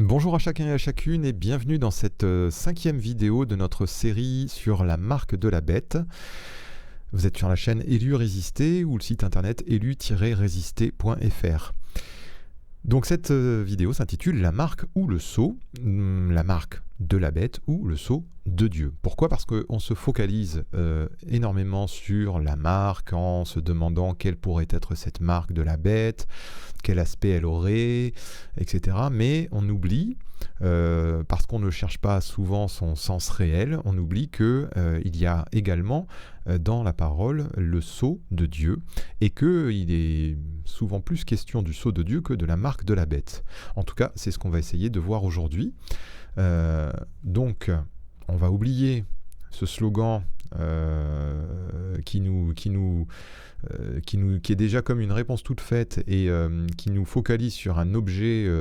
Bonjour à chacun et à chacune et bienvenue dans cette cinquième vidéo de notre série sur la marque de la bête. Vous êtes sur la chaîne Élu Résister ou le site internet élu-résister.fr. Donc cette vidéo s'intitule La marque ou le sceau, la marque de la bête ou le sceau de Dieu. Pourquoi ? Parce qu'on se focalise énormément sur la marque en se demandant quelle pourrait être cette marque de la bête, quel aspect elle aurait, etc. Mais on oublie, parce qu'on ne cherche pas souvent son sens réel, on oublie qu'il y a également dans la parole le sceau de Dieu et qu'il est souvent plus question du sceau de Dieu que de la marque de la bête. En tout cas, c'est ce qu'on va essayer de voir aujourd'hui. Donc, on va oublier ce slogan qui est déjà comme une réponse toute faite et qui nous focalise sur un objet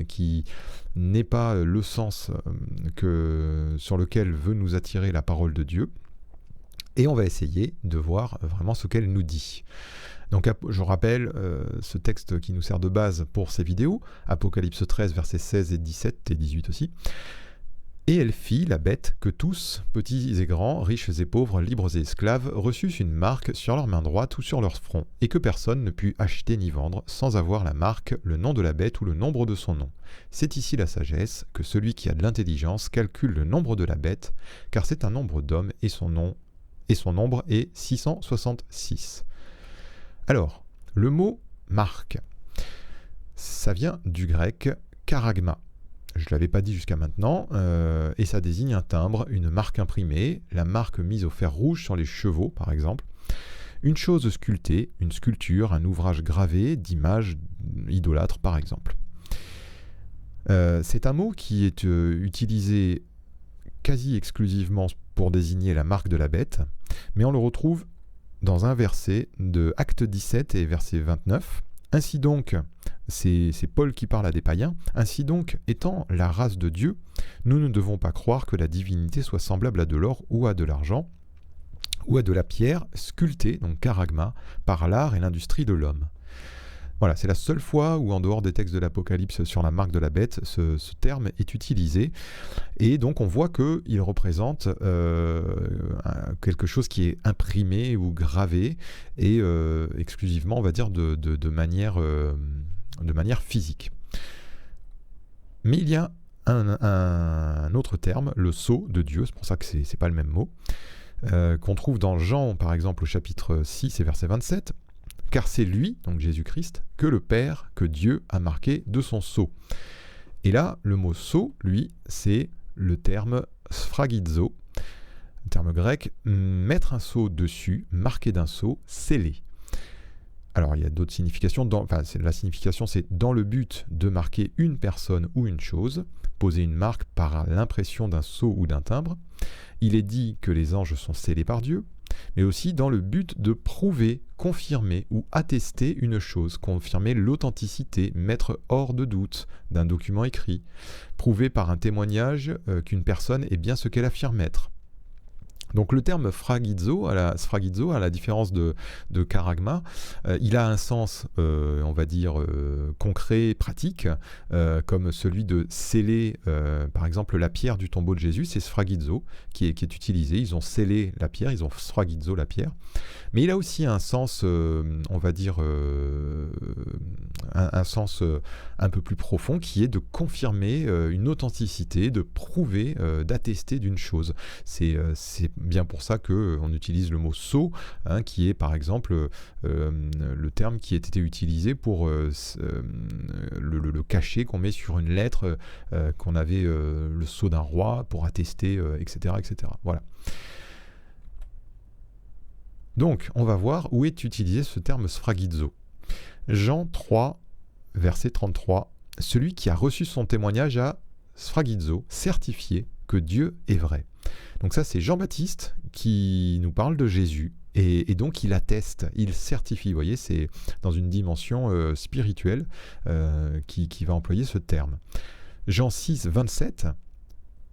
qui n'est pas le sens sur lequel veut nous attirer la parole de Dieu. Et on va essayer de voir vraiment ce qu'elle nous dit. Donc je rappelle ce texte qui nous sert de base pour ces vidéos, Apocalypse 13, versets 16 et 17 et 18 aussi. Et elle fit, la bête, que tous, petits et grands, riches et pauvres, libres et esclaves, reçussent une marque sur leur main droite ou sur leur front, et que personne ne put acheter ni vendre sans avoir la marque, le nom de la bête ou le nombre de son nom. C'est ici la sagesse, que celui qui a de l'intelligence calcule le nombre de la bête, car c'est un nombre d'hommes et son nombre est 666. Alors, le mot marque, ça vient du grec charagma. Je ne l'avais pas dit jusqu'à maintenant, et ça désigne un timbre, une marque imprimée, la marque mise au fer rouge sur les chevaux par exemple, une chose sculptée, une sculpture, un ouvrage gravé d'images idolâtres par exemple. C'est un mot qui est utilisé quasi exclusivement pour désigner la marque de la bête, mais on le retrouve dans un verset de Acte 17 et verset 29. Ainsi donc, c'est Paul qui parle à des païens, ainsi donc, étant la race de Dieu, nous ne devons pas croire que la divinité soit semblable à de l'or ou à de l'argent, ou à de la pierre sculptée, donc charagma, par l'art et l'industrie de l'homme. Voilà, c'est la seule fois où, en dehors des textes de l'Apocalypse sur la marque de la bête, ce terme est utilisé. Et donc, on voit qu'il représente quelque chose qui est imprimé ou gravé, et exclusivement, on va dire, de manière physique. Mais il y a un autre terme, le sceau de Dieu, c'est pour ça que ce n'est pas le même mot, qu'on trouve dans Jean, par exemple, au chapitre 6 et verset 27. Car c'est lui, donc Jésus-Christ, que le Père, que Dieu a marqué de son sceau. Et là, le mot sceau, lui, c'est le terme sphragizo, le terme grec, mettre un sceau dessus, marqué d'un sceau, scellé. Alors, il y a d'autres significations. La signification, c'est dans le but de marquer une personne ou une chose, poser une marque par l'impression d'un sceau ou d'un timbre. Il est dit que les anges sont scellés par Dieu, mais aussi dans le but de prouver, confirmer ou attester une chose, confirmer l'authenticité, mettre hors de doute d'un document écrit, prouver par un témoignage qu'une personne est bien ce qu'elle affirme être. Donc le terme sphragizo, à la différence de charagma, il a un sens, on va dire, concret, pratique, comme celui de sceller, par exemple, la pierre du tombeau de Jésus, c'est sphragizo qui est utilisé. Ils ont scellé la pierre, ils ont sphragizo la pierre. Mais il a aussi un sens, on va dire, un sens un peu plus profond, qui est de confirmer une authenticité, de prouver, d'attester d'une chose. C'est bien pour ça qu'on utilise le mot sceau, qui est par exemple le terme qui a été utilisé pour le cachet qu'on met sur une lettre, qu'on avait le sceau d'un roi pour attester, etc., etc. Voilà. Donc, on va voir où est utilisé ce terme sphragizo. Jean 3, verset 33. Celui qui a reçu son témoignage a sphragizo, certifié que Dieu est vrai. Donc ça, c'est Jean-Baptiste qui nous parle de Jésus. Et donc, il atteste, il certifie. Vous voyez, c'est dans une dimension spirituelle qui va employer ce terme. Jean 6, 27.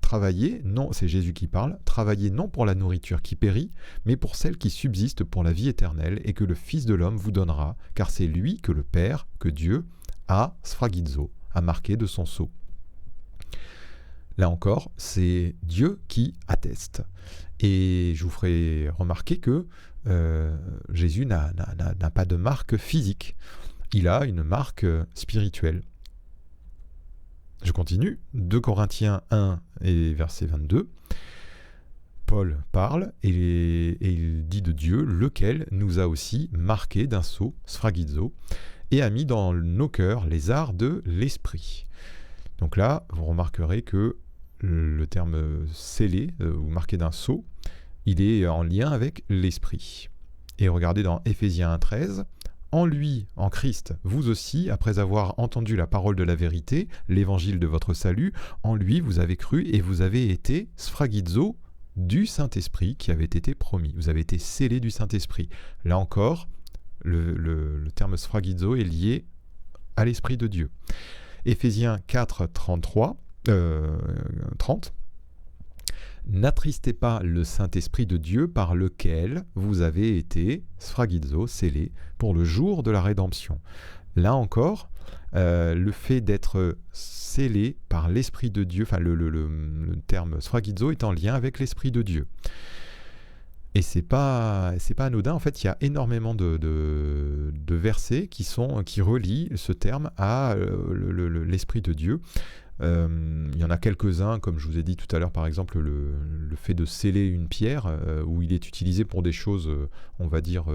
Travaillez, non, c'est Jésus qui parle, travaillez non pour la nourriture qui périt, mais pour celle qui subsiste pour la vie éternelle et que le Fils de l'homme vous donnera, car c'est lui que le Père, que Dieu, a sphragizo, a marqué de son sceau. Là encore, c'est Dieu qui atteste. Et je vous ferai remarquer que Jésus n'a pas de marque physique. Il a une marque spirituelle. Je continue. 2 Corinthiens 1 et verset 22. Paul parle et il dit de Dieu, lequel nous a aussi marqué d'un sceau, sphragizo, et a mis dans nos cœurs les arts de l'esprit. Donc là, vous remarquerez que le terme scellé, ou marqué d'un sceau, il est en lien avec l'esprit. Et regardez dans Éphésiens 1,13, en lui, en Christ, vous aussi, après avoir entendu la parole de la vérité, l'évangile de votre salut, en lui vous avez cru et vous avez été sphragizo du Saint-Esprit qui avait été promis. Vous avez été scellés du Saint-Esprit. Là encore, le terme sphragizo est lié à l'Esprit de Dieu. Éphésiens 4, 30. N'attristez pas le Saint-Esprit de Dieu par lequel vous avez été, sphragizo, scellés, pour le jour de la rédemption. Là encore, le fait d'être scellé par l'Esprit de Dieu, enfin le terme sphragizo est en lien avec l'Esprit de Dieu. Et c'est pas anodin. En fait, il y a énormément de versets qui relient ce terme à l'Esprit de Dieu. Il y en a quelques-uns, comme je vous ai dit tout à l'heure, par exemple le fait de sceller une pierre, où il est utilisé pour des choses, on va dire,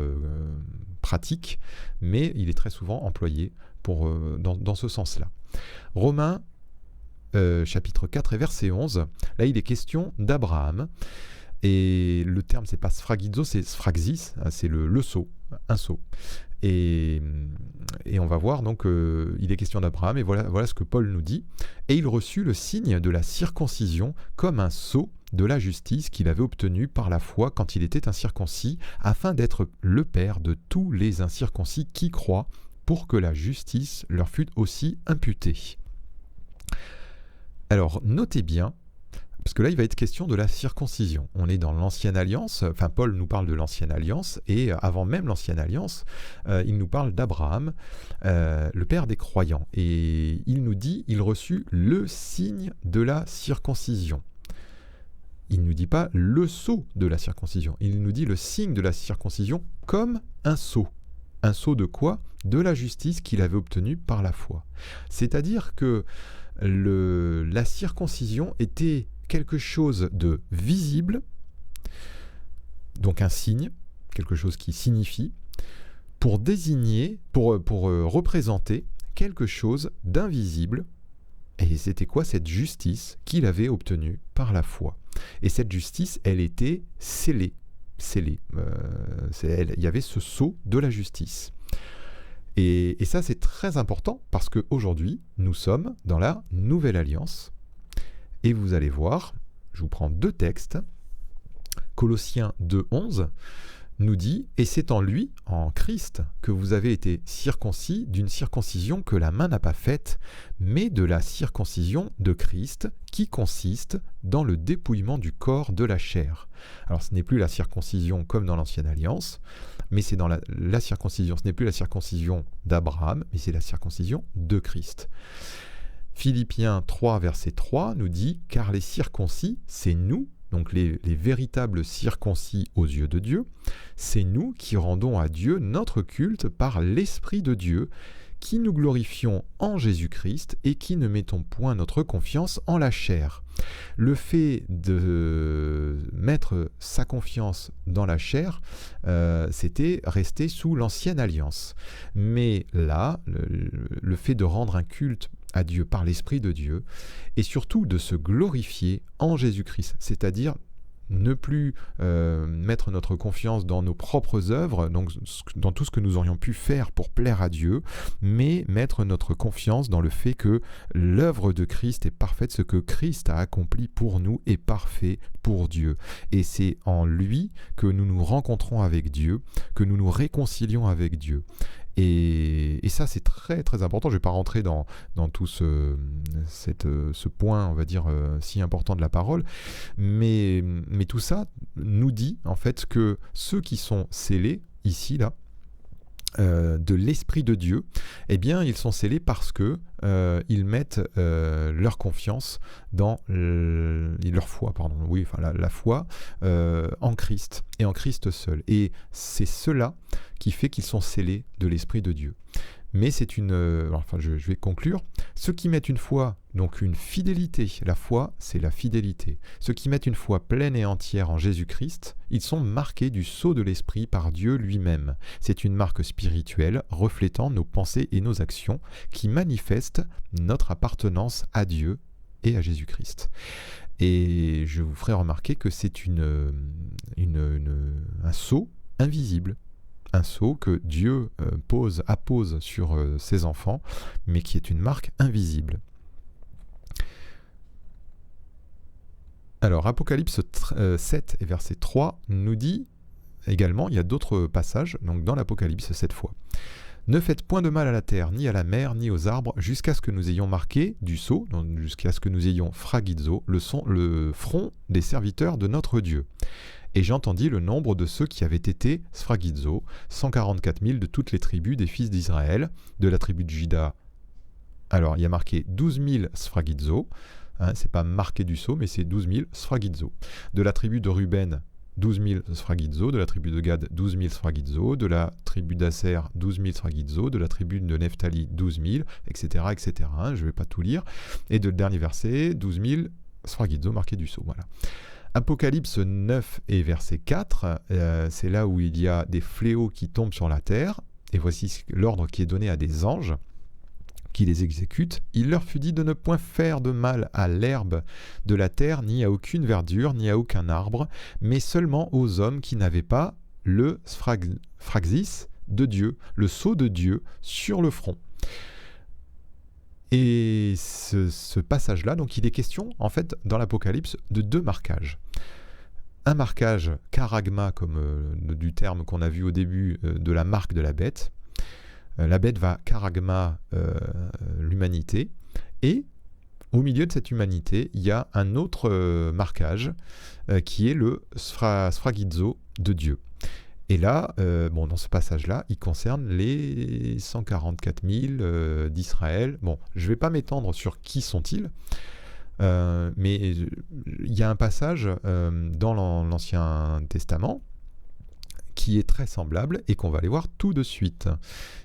pratiques, mais il est très souvent employé dans ce sens-là. Romains, chapitre 4 et verset 11, là il est question d'Abraham, et le terme c'est pas sphragizo, c'est sphraxis, c'est le sceau, un sceau. Et on va voir donc il est question d'Abraham et voilà ce que Paul nous dit. Et il reçut le signe de la circoncision comme un sceau de la justice qu'il avait obtenu par la foi quand il était incirconcis, afin d'être le père de tous les incirconcis qui croient, pour que la justice leur fût aussi imputée. Alors notez bien, parce que là, il va être question de la circoncision. On est dans l'Ancienne Alliance, enfin Paul nous parle de l'Ancienne Alliance, et avant même l'Ancienne Alliance, il nous parle d'Abraham, le père des croyants. Et il nous dit, il reçut le signe de la circoncision. Il ne nous dit pas le sceau de la circoncision, il nous dit le signe de la circoncision comme un sceau. Un sceau de quoi? De la justice qu'il avait obtenue par la foi. C'est-à-dire que la circoncision était quelque chose de visible, donc un signe, quelque chose qui signifie, pour désigner, pour représenter quelque chose d'invisible. Et c'était quoi cette justice qu'il avait obtenue par la foi? Et cette justice, elle était scellée. Il y avait ce sceau de la justice. Et ça, c'est très important parce qu'aujourd'hui, nous sommes dans la Nouvelle Alliance. Et vous allez voir, je vous prends 2 textes. Colossiens 2,11 nous dit « Et c'est en lui, en Christ, que vous avez été circoncis d'une circoncision que la main n'a pas faite, mais de la circoncision de Christ, qui consiste dans le dépouillement du corps de la chair. » Alors ce n'est plus la circoncision comme dans l'Ancienne Alliance, mais c'est dans la circoncision, ce n'est plus la circoncision d'Abraham, mais c'est la circoncision de Christ. Philippiens 3, verset 3 nous dit « Car les circoncis, c'est nous, donc les véritables circoncis aux yeux de Dieu, c'est nous qui rendons à Dieu notre culte par l'Esprit de Dieu, qui nous glorifions en Jésus-Christ et qui ne mettons point notre confiance en la chair. » Le fait de mettre sa confiance dans la chair, c'était rester sous l'Ancienne Alliance. Mais là, le fait de rendre un culte à Dieu par l'Esprit de Dieu, et surtout de se glorifier en Jésus-Christ, c'est-à-dire ne plus mettre notre confiance dans nos propres œuvres, donc dans tout ce que nous aurions pu faire pour plaire à Dieu, mais mettre notre confiance dans le fait que l'œuvre de Christ est parfaite, ce que Christ a accompli pour nous est parfait pour Dieu. Et c'est en lui que nous nous rencontrons avec Dieu, que nous nous réconcilions avec Dieu. Et ça, c'est très très important. Je ne vais pas rentrer dans tout ce point, on va dire, si important de la parole. Mais tout ça nous dit, en fait, que ceux qui sont scellés, ici, là, de l'Esprit de Dieu, eh bien, ils sont scellés parce que ils mettent leur confiance dans leur foi, la foi en Christ et en Christ seul. Et c'est cela qui fait qu'ils sont scellés de l'Esprit de Dieu. Mais c'est je vais conclure. Ceux qui mettent une foi, donc une fidélité, la foi, c'est la fidélité. Ceux qui mettent une foi pleine et entière en Jésus-Christ, ils sont marqués du sceau de l'Esprit par Dieu lui-même. C'est une marque spirituelle reflétant nos pensées et nos actions qui manifeste notre appartenance à Dieu et à Jésus-Christ. Et je vous ferai remarquer que c'est un sceau invisible. Un sceau que Dieu appose sur ses enfants, mais qui est une marque invisible. Alors, Apocalypse 7 et verset 3 nous dit également, il y a d'autres passages, donc dans l'Apocalypse cette fois. Ne faites point de mal à la terre, ni à la mer, ni aux arbres, jusqu'à ce que nous ayons marqué du sceau, donc jusqu'à ce que nous ayons phragizo, le front des serviteurs de notre Dieu. Et j'entendis le nombre de ceux qui avaient été sphragizo, 144 000 de toutes les tribus des fils d'Israël, de la tribu de Juda. Alors, il y a marqué 12 000 sphragizo, c'est pas marqué du sceau, mais c'est 12 000 sphragizo. De la tribu de Ruben, 12 000 sphragizo, de la tribu de Gad, 12 000 sphragizo, de la tribu d'Aser, 12 000 sphragizo, de la tribu de Nephtali, 12 000, etc., etc. Je ne vais pas tout lire. Et de le dernier verset, 12 000 sphragizo marqué du sceau. Voilà. Apocalypse 9 et verset 4, c'est là où il y a des fléaux qui tombent sur la terre, et voici l'ordre qui est donné à des anges qui les exécutent. Il leur fut dit de ne point faire de mal à l'herbe de la terre, ni à aucune verdure, ni à aucun arbre, mais seulement aux hommes qui n'avaient pas le sphraxis de Dieu, le sceau de Dieu sur le front. Et ce passage-là, donc il est question, en fait, dans l'Apocalypse, de deux marquages. Un marquage charagma, comme du terme qu'on a vu au début de la marque de la bête. La bête va charagma l'humanité. Et au milieu de cette humanité, il y a un autre marquage qui est le sphragizo de Dieu. Et là, dans ce passage-là, il concerne les 144 000 d'Israël. Bon, je ne vais pas m'étendre sur qui sont-ils, mais il y a un passage dans l'Ancien Testament qui est très semblable et qu'on va aller voir tout de suite.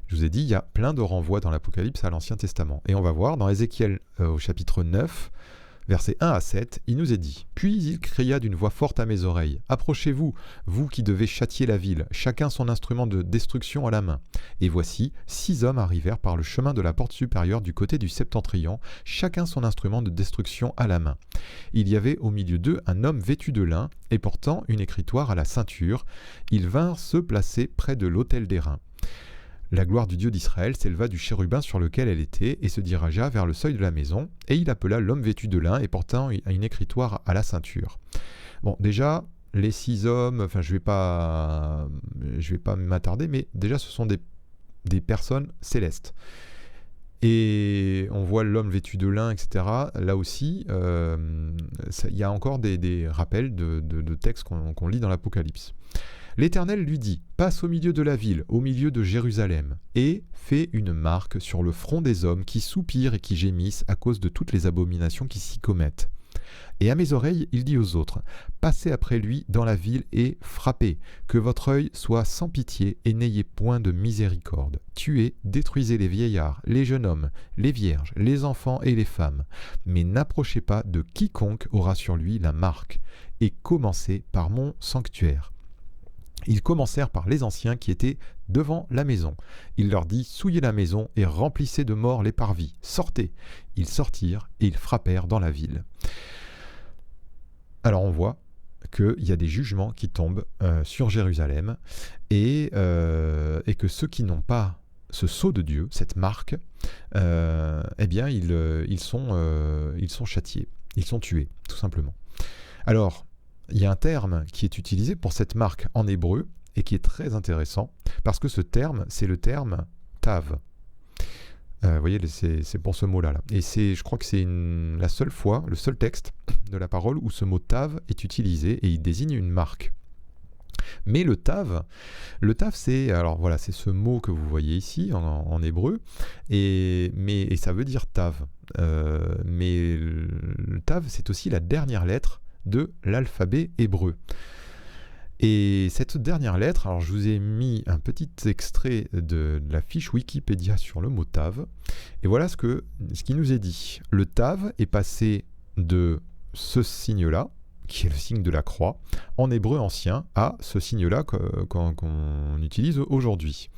Je vous ai dit, il y a plein de renvois dans l'Apocalypse à l'Ancien Testament. Et on va voir dans Ézéchiel au chapitre 9, versets 1 à 7, il nous est dit « Puis il cria d'une voix forte à mes oreilles, « Approchez-vous, vous qui devez châtier la ville, chacun son instrument de destruction à la main. » Et voici, 6 hommes arrivèrent par le chemin de la porte supérieure du côté du septentrion, chacun son instrument de destruction à la main. Il y avait au milieu d'eux un homme vêtu de lin et portant une écritoire à la ceinture. Ils vinrent se placer près de l'autel d'airain. La gloire du Dieu d'Israël s'éleva du chérubin sur lequel elle était et se dirigea vers le seuil de la maison, et il appela l'homme vêtu de lin et portant une écritoire à la ceinture. Bon, déjà, les 6 hommes, je vais pas m'attarder, mais déjà ce sont des personnes célestes. Et on voit l'homme vêtu de lin, etc. Là aussi, il y a encore des rappels de textes qu'on lit dans l'Apocalypse. L'Éternel lui dit, « Passe au milieu de la ville, au milieu de Jérusalem, et fais une marque sur le front des hommes qui soupirent et qui gémissent à cause de toutes les abominations qui s'y commettent. » Et à mes oreilles, il dit aux autres, « Passez après lui dans la ville et frappez, que votre œil soit sans pitié et n'ayez point de miséricorde. Tuez, détruisez les vieillards, les jeunes hommes, les vierges, les enfants et les femmes, mais n'approchez pas de quiconque aura sur lui la marque, et commencez par mon sanctuaire. » Ils commencèrent par les anciens qui étaient devant la maison. Il leur dit, « Souillez la maison et remplissez de morts les parvis. Sortez !» Ils sortirent et ils frappèrent dans la ville. Alors on voit qu'il y a des jugements qui tombent sur Jérusalem et que ceux qui n'ont pas ce sceau de Dieu, cette marque, ils sont châtiés, ils sont tués, tout simplement. Alors, il y a un terme qui est utilisé pour cette marque en hébreu et qui est très intéressant parce que ce terme, c'est le terme tav. Vous voyez, c'est pour ce mot-là. Et je crois que c'est la seule fois, le seul texte de la parole où ce mot tav est utilisé et il désigne une marque. Mais le tav c'est, alors voilà, c'est ce mot que vous voyez ici en hébreu, et ça veut dire tav. Mais le tav c'est aussi la dernière lettre de l'alphabet hébreu. Et cette dernière lettre, alors je vous ai mis un petit extrait de la fiche Wikipédia sur le mot tav, et voilà ce qui nous est dit. Le tav est passé de ce signe-là, qui est le signe de la croix, en hébreu ancien, à ce signe-là qu'on utilise aujourd'hui,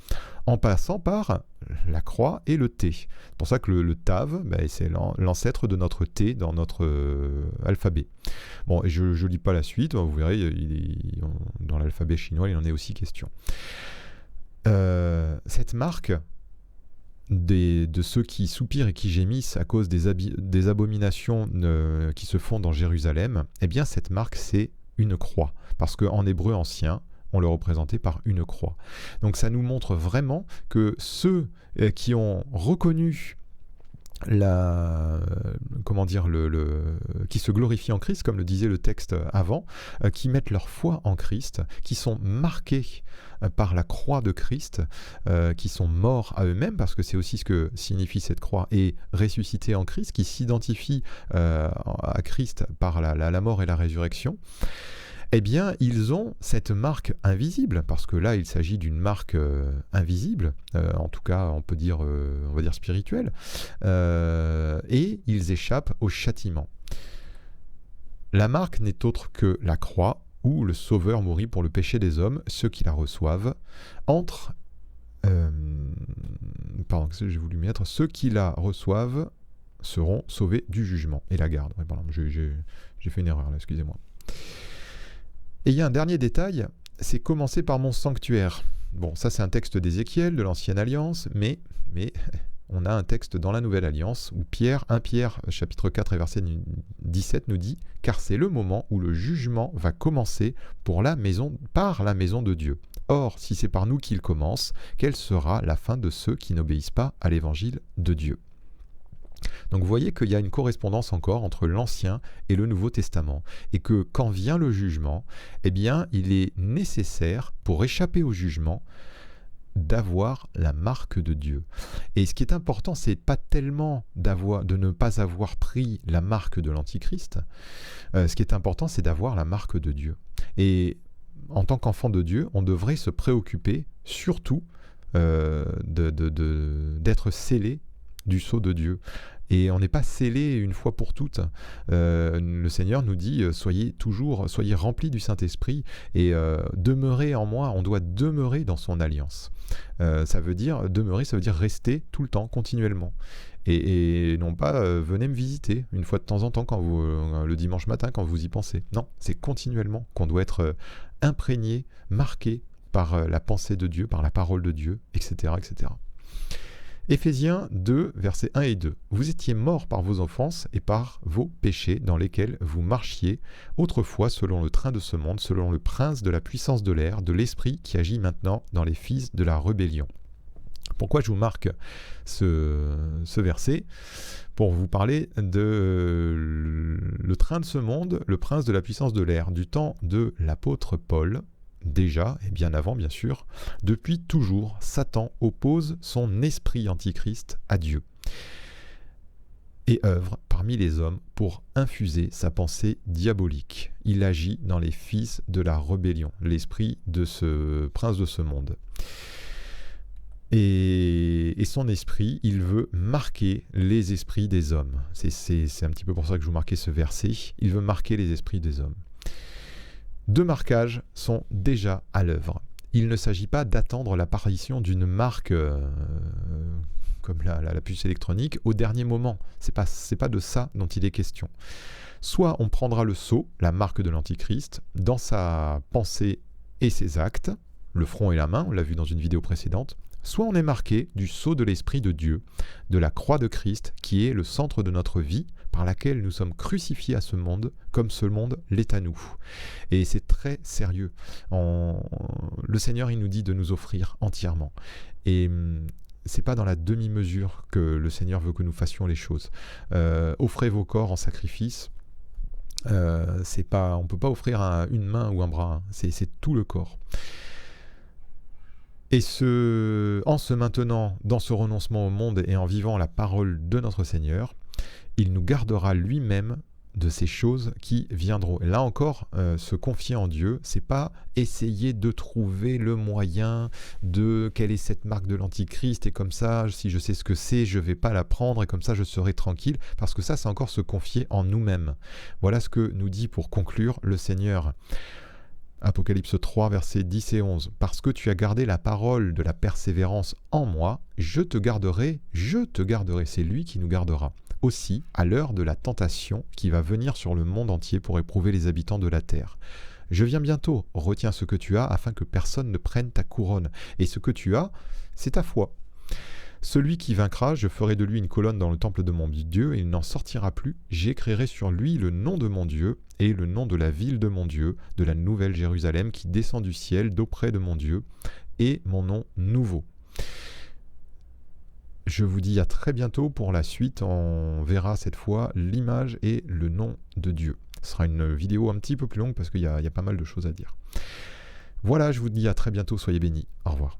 en passant par la croix et le T. C'est pour ça que le tav, c'est l'ancêtre de notre T dans notre alphabet. Bon, et je ne lis pas la suite, vous verrez, dans l'alphabet chinois, il en est aussi question. Cette marque de ceux qui soupirent et qui gémissent à cause des abominations qui se font dans Jérusalem, eh bien cette marque c'est une croix, parce qu'en hébreu ancien, on le représentait par une croix. Donc ça nous montre vraiment que ceux qui ont reconnu qui se glorifient en Christ, comme le disait le texte avant, qui mettent leur foi en Christ, qui sont marqués par la croix de Christ, qui sont morts à eux-mêmes, parce que c'est aussi ce que signifie cette croix, et ressuscités en Christ, qui s'identifient à Christ par la mort et la résurrection. Eh bien, ils ont cette marque invisible, parce que là, il s'agit d'une marque invisible, en tout cas, on va dire spirituelle, et ils échappent au châtiment. La marque n'est autre que la croix, où le Sauveur mourit pour le péché des hommes. Ceux qui la reçoivent ceux qui la reçoivent seront sauvés du jugement et la gardent. Oui, pardon, j'ai fait une erreur là, excusez-moi. Et il y a un dernier détail, c'est commencer par mon sanctuaire. Bon, ça c'est un texte d'Ézéchiel, de l'Ancienne Alliance, mais on a un texte dans la Nouvelle Alliance où 1 Pierre, chapitre 4 et verset 17 nous dit « Car c'est le moment où le jugement va commencer par la maison de Dieu. Or, si c'est par nous qu'il commence, quelle sera la fin de ceux qui n'obéissent pas à l'évangile de Dieu ?» Donc vous voyez qu'il y a une correspondance encore entre l'Ancien et le Nouveau Testament, et que quand vient le jugement, eh bien il est nécessaire, pour échapper au jugement, d'avoir la marque de Dieu. Et ce qui est important, c'est pas tellement de ne pas avoir pris la marque de l'Antichrist. Ce qui est important, c'est d'avoir la marque de Dieu. Et en tant qu'enfant de Dieu, on devrait se préoccuper surtout d'être scellé du sceau de Dieu. Et on n'est pas scellé une fois pour toutes. Le Seigneur nous dit soyez remplis du Saint-Esprit et demeurez en moi. On doit demeurer dans son alliance. Ça veut dire demeurer, ça veut dire rester tout le temps, continuellement. Et non pas venez me visiter une fois de temps en temps le dimanche matin quand vous y pensez. Non, c'est continuellement qu'on doit être imprégné, marqué par la pensée de Dieu, par la parole de Dieu, etc., etc. Éphésiens 2, versets 1 et 2. Vous étiez morts par vos offenses et par vos péchés dans lesquels vous marchiez autrefois selon le train de ce monde, selon le prince de la puissance de l'air, de l'esprit qui agit maintenant dans les fils de la rébellion. Pourquoi je vous marque ce verset? Pour vous parler de le train de ce monde, le prince de la puissance de l'air, du temps de l'apôtre Paul. Déjà, et bien avant bien sûr, depuis toujours, Satan oppose son esprit antichrist à Dieu et œuvre parmi les hommes pour infuser sa pensée diabolique. Il agit dans les fils de la rébellion, l'esprit de ce prince de ce monde. Et son esprit, il veut marquer les esprits des hommes. C'est un petit peu pour ça que je vous marquais ce verset. Il veut marquer les esprits des hommes. 2 marquages sont déjà à l'œuvre. Il ne s'agit pas d'attendre l'apparition d'une marque comme la puce électronique au dernier moment. C'est pas de ça dont il est question. Soit on prendra le sceau, la marque de l'Antichrist, dans sa pensée et ses actes, le front et la main, on l'a vu dans une vidéo précédente, soit on est marqué du sceau de l'Esprit de Dieu, de la croix de Christ, qui est le centre de notre vie, par laquelle nous sommes crucifiés à ce monde, comme ce monde l'est à nous. Et c'est très sérieux. Le Seigneur, il nous dit de nous offrir entièrement. Et c'est pas dans la demi-mesure que le Seigneur veut que nous fassions les choses. Offrez vos corps en sacrifice. On ne peut pas offrir une main ou un bras, hein. C'est tout le corps. Et en se maintenant dans ce renoncement au monde et en vivant la parole de notre Seigneur, il nous gardera lui-même de ces choses qui viendront. Et là encore, se confier en Dieu, c'est pas essayer de trouver le moyen de quelle est cette marque de l'Antichrist, et comme ça, si je sais ce que c'est, je vais pas la prendre, et comme ça je serai tranquille, parce que ça, c'est encore se confier en nous-mêmes. Voilà ce que nous dit pour conclure le Seigneur. Apocalypse 3, versets 10 et 11. « Parce que tu as gardé la parole de la persévérance en moi, je te garderai, c'est lui qui nous gardera. Aussi, à l'heure de la tentation qui va venir sur le monde entier pour éprouver les habitants de la terre. Je viens bientôt, retiens ce que tu as afin que personne ne prenne ta couronne. Et ce que tu as, c'est ta foi. Celui qui vaincra, je ferai de lui une colonne dans le temple de mon Dieu, et il n'en sortira plus. J'écrirai sur lui le nom de mon Dieu, et le nom de la ville de mon Dieu, de la nouvelle Jérusalem qui descend du ciel d'auprès de mon Dieu, et mon nom nouveau. » Je vous dis à très bientôt pour la suite. On verra cette fois l'image et le nom de Dieu. Ce sera une vidéo un petit peu plus longue parce qu'il y a pas mal de choses à dire. Voilà, je vous dis à très bientôt. Soyez bénis. Au revoir.